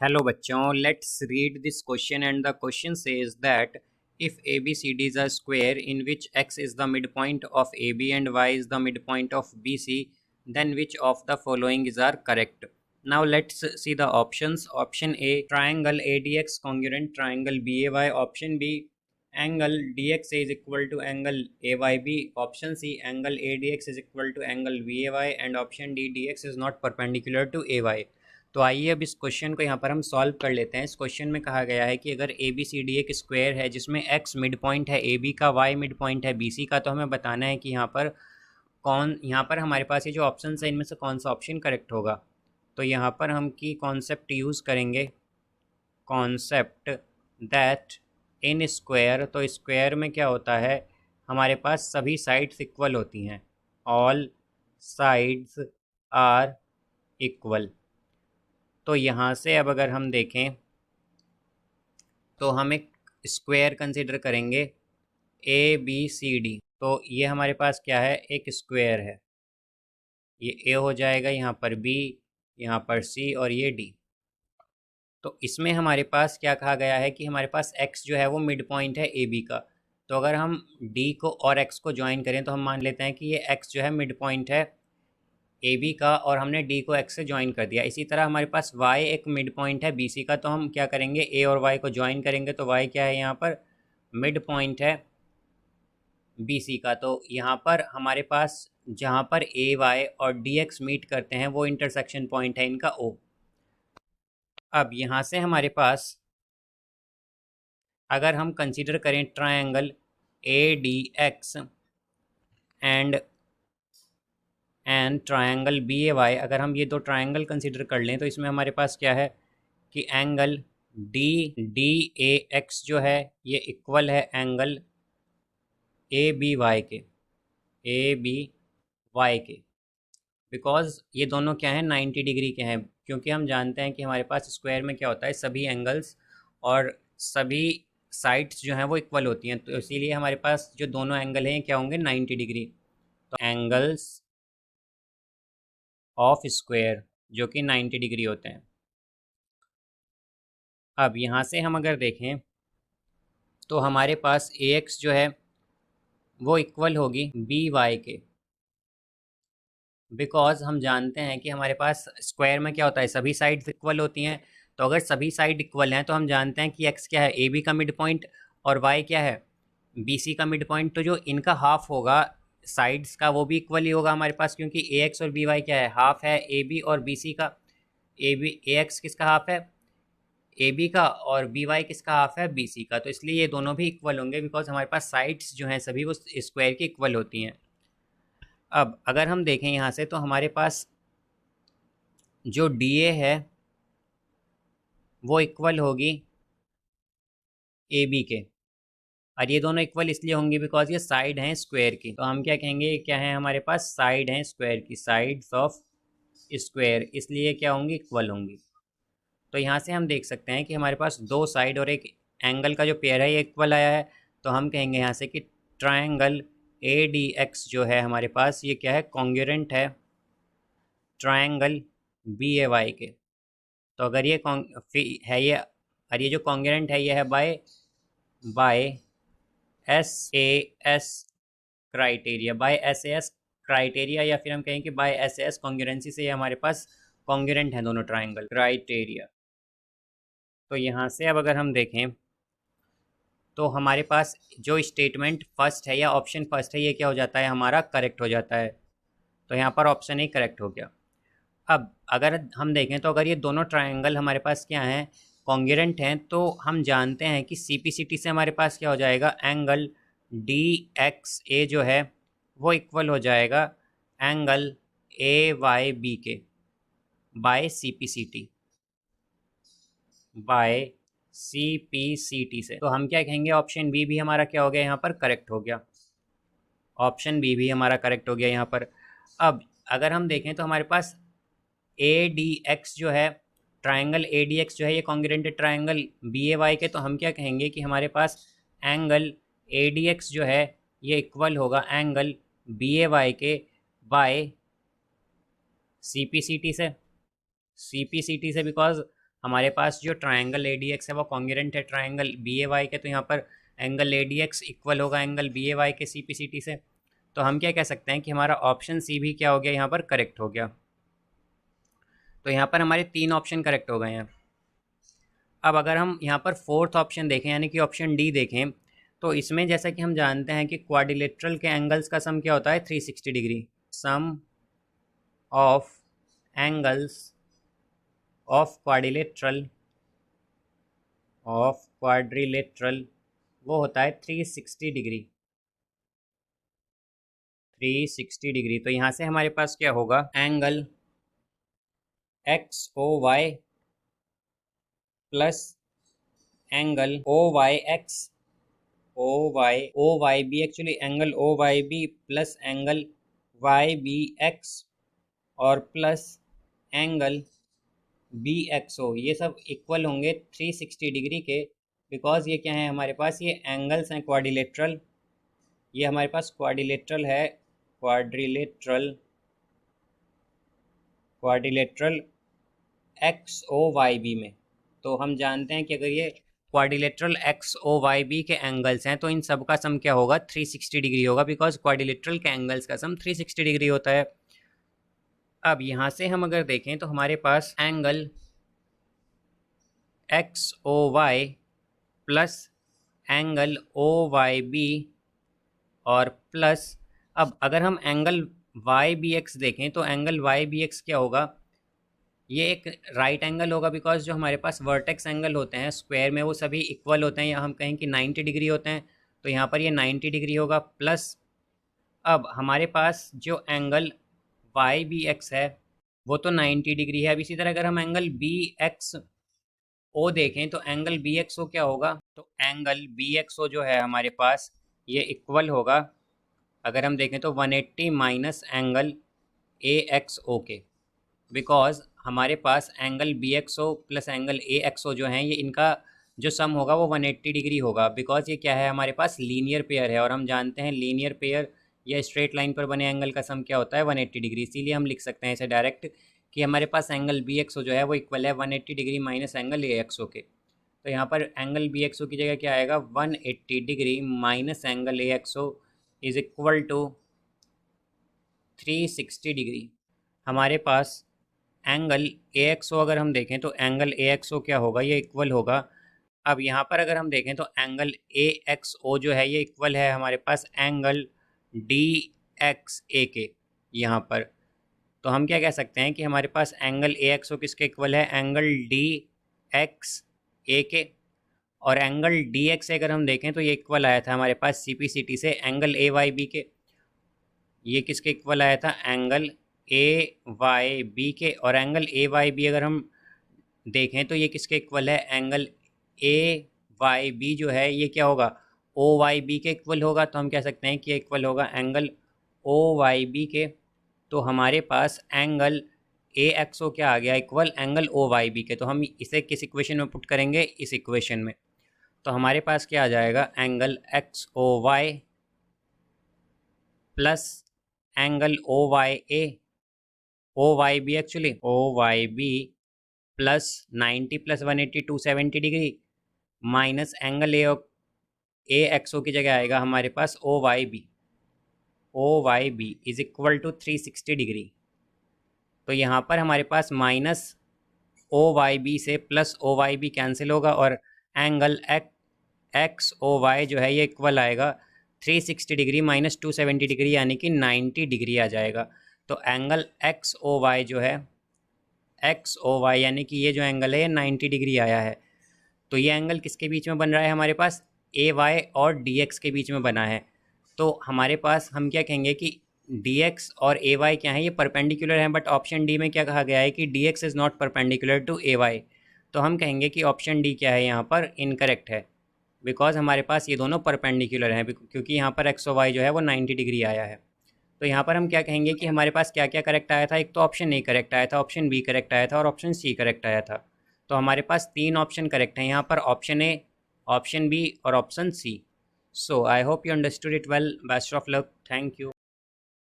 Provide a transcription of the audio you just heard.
Hello बच्चों, let's read this question and the question says that if ABCD is a square in which x is the midpoint of AB and y is the midpoint of BC, then which of the following is are correct? Now let's see the options. Option A, triangle ADX congruent triangle BAY. Option B, angle DX is equal to angle AYB. Option C, angle ADX is equal to angle BAY. And option D, DX is not perpendicular to AY. तो आइए अब इस question को यहाँ पर हम solve कर लेते हैं। इस क्वेश्चन में कहा गया है कि अगर ए बी सी डी एक स्क्वायर है जिसमें एक्स मिड पॉइंट है ए बी का, वाई मिड पॉइंट है बी सी का, तो हमें बताना है कि यहाँ पर हमारे पास ये जो ऑप्शन है इनमें से कौन सा ऑप्शन करेक्ट होगा। तो यहाँ पर हम की कॉन्सेप्ट यूज़ करेंगे, कॉन्सेप्ट दैट इन स्क्वायर। तो स्क्वायर में क्या होता है, हमारे पास सभी साइड्स इक्वल होती हैं, ऑल साइड्स आर इक्वल। तो यहाँ से अब अगर हम देखें तो हम एक स्क्वायर कंसिडर करेंगे ए बी सी डी। तो ये हमारे पास क्या है, एक स्क्वायर है। ये ए हो जाएगा, यहाँ पर बी, यहाँ पर सी और ये डी। तो इसमें हमारे पास क्या कहा गया है कि हमारे पास एक्स जो है वो मिड पॉइंट है ए बी का। तो अगर हम डी को और एक्स को ज्वाइन करें तो हम मान लेते हैं कि ये एक्स जो है मिड पॉइंट है ए बी का और हमने डी को एक्स से ज्वाइन कर दिया। इसी तरह हमारे पास वाई एक मिड पॉइंट है बी सी का, तो हम क्या करेंगे, ए और वाई को ज्वाइन करेंगे। तो वाई क्या है, यहाँ पर मिड पॉइंट है बी सी का। तो यहाँ पर हमारे पास जहाँ पर ए वाई और डी एक्स मीट करते हैं वो इंटरसेक्शन पॉइंट है इनका ओ। अब यहाँ से हमारे पास अगर हम कंसिडर करें triangle A D X and triangle B A Y, अगर हम ये दो ट्रायंगल कंसिडर कर लें तो इसमें हमारे पास क्या है कि एंगल डी ए एक्स जो है ये इक्वल है एंगल ए बी वाई के, बिकॉज ये दोनों क्या हैं, 90 डिग्री के हैं। क्योंकि हम जानते हैं कि हमारे पास स्क्वायर में क्या होता है, सभी एंगल्स और सभी साइड्स जो हैं वो इक्वल होती हैं। तो इसीलिए हमारे पास जो दोनों एंगल हैं क्या होंगे, 90 डिग्री। तो एंगल्स ऑफ स्क्वायर जो कि 90 डिग्री होते हैं। अब यहाँ से हम अगर देखें तो हमारे पास ए एक्स जो है वो इक्वल होगी बी वाई के, बिकॉज हम जानते हैं कि हमारे पास स्क्वायर में क्या होता है, सभी साइड्स इक्वल होती हैं। तो अगर सभी साइड इक्वल हैं तो हम जानते हैं कि एक्स क्या है, ए बी का मिड पॉइंट, और वाई क्या है, बी सी का मिड पॉइंट। तो जो इनका हाफ होगा साइड्स का वो भी इक्वल ही होगा हमारे पास, क्योंकि ए एक्स और बी वाई क्या है, हाफ है ए बी और बी सी का। ए एक्स किसका हाफ है, ए बी का, और बी वाई किसका हाफ है, बी सी का। तो इसलिए ये दोनों भी इक्वल होंगे बिकॉज हमारे पास साइड्स जो हैं सभी वो स्क्वायर की इक्वल होती हैं। अब अगर हम देखें यहाँ से तो हमारे पास जो डी ए है वो इक्वल होगी ए बी के, और ये दोनों इक्वल इसलिए होंगे बिकॉज ये साइड हैं स्क्वायर की। तो हम क्या कहेंगे, क्या है हमारे पास, साइड हैं स्क्वायर की, साइड्स ऑफ स्क्वायर, इसलिए क्या होंगी, इक्वल होंगी। तो यहाँ से हम देख सकते हैं कि हमारे पास दो साइड और एक एंगल का जो पेयर है ये इक्वल आया है। तो हम कहेंगे यहाँ से कि ट्रायंगल ए डी एक्स जो है हमारे पास ये क्या है, कॉन्ग्रुएंट है ट्रायंगल बी ए वाई के। तो अगर ये है ये, और ये जो कॉन्ग्रुएंट है ये है by S A S criteria, by S A S criteria, या फिर हम कहें कि by S A S congruency से ये हमारे पास कॉन्ग्रुएंट है दोनों ट्रायंगल क्राइटेरिया। तो यहाँ से अब अगर हम देखें तो हमारे पास जो स्टेटमेंट फर्स्ट है या ऑप्शन फर्स्ट है ये क्या हो जाता है, हमारा करेक्ट हो जाता है। तो यहाँ पर ऑप्शन ही करेक्ट हो गया। अब अगर हम देखें तो अगर ये दोनों ट्रायंगल हमारे पास क्या हैं, कॉन्ग्रुएंट हैं, तो हम जानते हैं कि CPCT से हमारे पास क्या हो जाएगा, एंगल DXA जो है वो इक्वल हो जाएगा एंगल AYB के बाय CPCT से। तो हम क्या कहेंगे, ऑप्शन बी भी हमारा क्या हो गया, यहाँ पर करेक्ट हो गया। ऑप्शन बी भी हमारा करेक्ट हो गया यहाँ पर। अब अगर हम देखें तो हमारे पास ADX जो है, ट्रायंगल ADX जो है ये कॉन्ग्रुएंट है ट्रायंगल BAY के। तो हम क्या कहेंगे कि हमारे पास एंगल ADX जो है ये इक्वल होगा एंगल BAY के बाय CPCT से, बिकॉज हमारे पास जो ट्रायंगल ए डी एक्स है वो कॉन्ग्रुएंट है ट्रायंगल बी ए वाई के, तो यहाँ पर angle A D x equal होगा एंगल बी ए वाई के सी पी सी टी से। तो हम क्या कह सकते हैं कि हमारा ऑप्शन सी भी क्या हो गया, यहाँ पर करेक्ट हो गया। तो यहाँ पर हमारे 3 ऑप्शन करेक्ट हो गए हैं। अब अगर हम यहाँ पर फोर्थ ऑप्शन देखें यानी कि ऑप्शन डी देखें, तो इसमें जैसा कि हम जानते हैं कि क्वाड्रिलेटरल के एंगल्स का सम क्या होता है 360 degree. Sum of angles of quadrilateral वो होता है 360 डिग्री। 360 डिग्री, तो यहाँ से हमारे पास क्या होगा, angle X O Y plus angle O Y X, O Y B, actually angle O Y B plus angle Y B X और plus angle B X O, ये सब इक्वल होंगे 360 डिग्री के। बिकॉज ये क्या है हमारे पास, ये एंगल्स हैं क्वाड्रिलेटरल, ये हमारे पास क्वाड्रिलेटरल है, quadrilateral X O Y B में। तो हम जानते हैं कि अगर ये quadrilateral X O Y B के एंगल्स हैं तो इन सब का सम क्या होगा 360 डिग्री होगा, बिकॉज क्वाड्रिलेटरल के एंगल्स का सम 360 डिग्री होता है। अब यहाँ से हम अगर देखें तो हमारे पास angle X O Y plus angle O Y B और प्लस, अब अगर हम एंगल वाई बी एक्स देखें तो एंगल वाई बी एक्स क्या होगा, ये एक राइट एंगल होगा, बिकॉज जो हमारे पास वर्टेक्स एंगल होते हैं स्क्वायर में वो सभी इक्वल होते हैं, या हम कहें कि 90 डिग्री होते हैं, तो यहाँ पर ये 90 डिग्री होगा। प्लस अब हमारे पास जो एंगल वाई बी एक्स है वो तो 90 डिग्री है। अब इसी तरह अगर हम एंगल बी एक्स ओ देखें तो एंगल बी एक्स ओ क्या होगा, तो एंगल बी एक्स ओ जो है हमारे पास ये इक्वल होगा, अगर हम देखें तो 180 minus angle A X O के, बिकॉज हमारे पास angle B X O plus angle A X O जो हैं ये इनका जो सम होगा वो 180 डिग्री होगा, बिकॉज ये क्या है हमारे पास लीनियर पेयर है, और हम जानते हैं लीनियर पेयर या स्ट्रेट लाइन पर बने एंगल का सम क्या होता है 180 डिग्री। इसीलिए हम लिख सकते हैं इसे डायरेक्ट कि हमारे पास एंगल बी एक्स ओ जो है वो इक्वल है 180 degree minus angle A X O के। तो यहाँ पर एंगल बी एक्स ओ की जगह क्या आएगा, 180 degree minus angle A X O is equal to 360 degree. हमारे पास एंगल ए एक्स ओ अगर हम देखें तो एंगल ए एक्स ओ क्या होगा, ये इक्वल होगा, अब यहाँ पर अगर हम देखें तो एंगल ए एक्स ओ जो है ये इक्वल है हमारे पास एंगल डी एक्स ए के यहाँ पर। तो हम क्या कह सकते हैं कि हमारे पास एंगल ए एक्स ओ किसके इक्वल है, एंगल डी एक्स ए के, और एंगल डी एक्स ए अगर हम देखें तो ये इक्वल आया था हमारे पास सी पी सी टी से एंगल ए वाई बी के, ये किसके इक्वल आया था, एंगल ए वाई बी के, और एंगल ए वाई बी अगर हम देखें तो ये किसके इक्वल है, एंगल ए वाई बी जो है ये क्या होगा ओ वाई बी के इक्वल होगा। तो हम कह सकते हैं कि ये इक्वल होगा एंगल ओ वाई बी के। तो हमारे पास एंगल ए एक्स ओ क्या आ गया, equal angle O Y B के। तो हम इसे किस इक्वेशन में पुट करेंगे, इस इक्वेशन में। तो हमारे पास क्या आ जाएगा, angle X O Y plus angle O Y A, O Y B actually O Y B plus 90 plus 180 270 degree minus angle A X O की जगह आएगा हमारे पास O Y B is equal to 360 degree. तो यहाँ पर हमारे पास माइनस ओ वाई बी से plus O Y B cancel होगा, और एंगल एक्स ओ वाई जो है ये इक्वल आएगा 360 डिग्री माइनस 270 डिग्री यानी कि 90 डिग्री आ जाएगा। तो एंगल एक्स ओ वाई जो है एक्स ओ वाई यानी कि ये जो एंगल है ये 90 डिग्री आया है। तो ये एंगल किसके बीच में बन रहा है, हमारे पास ए वाई और डी एक्स के बीच में बना है। तो हमारे पास हम क्या कहेंगे कि डी एक्स और ए वाई क्या है, ये परपेंडिकुलर हैं, बट ऑप्शन डी में क्या कहा गया है कि D X is not perpendicular to A Y. तो हम कहेंगे कि ऑप्शन डी क्या है यहाँ पर इनकरेक्ट है, बिकॉज हमारे पास ये दोनों परपेंडिकुलर हैं, क्योंकि यहाँ पर एक्स ओ वाई जो है वो 90 डिग्री आया है। तो यहाँ पर हम क्या कहेंगे कि हमारे पास क्या क्या करेक्ट आया था, एक तो ऑप्शन ए करेक्ट आया था, ऑप्शन बी करेक्ट आया था, और ऑप्शन सी करेक्ट आया था। तो हमारे पास 3 ऑप्शन करेक्ट हैं यहाँ पर, ऑप्शन ए, ऑप्शन बी और option C. So I hope you understood it well. Best of luck, thank you.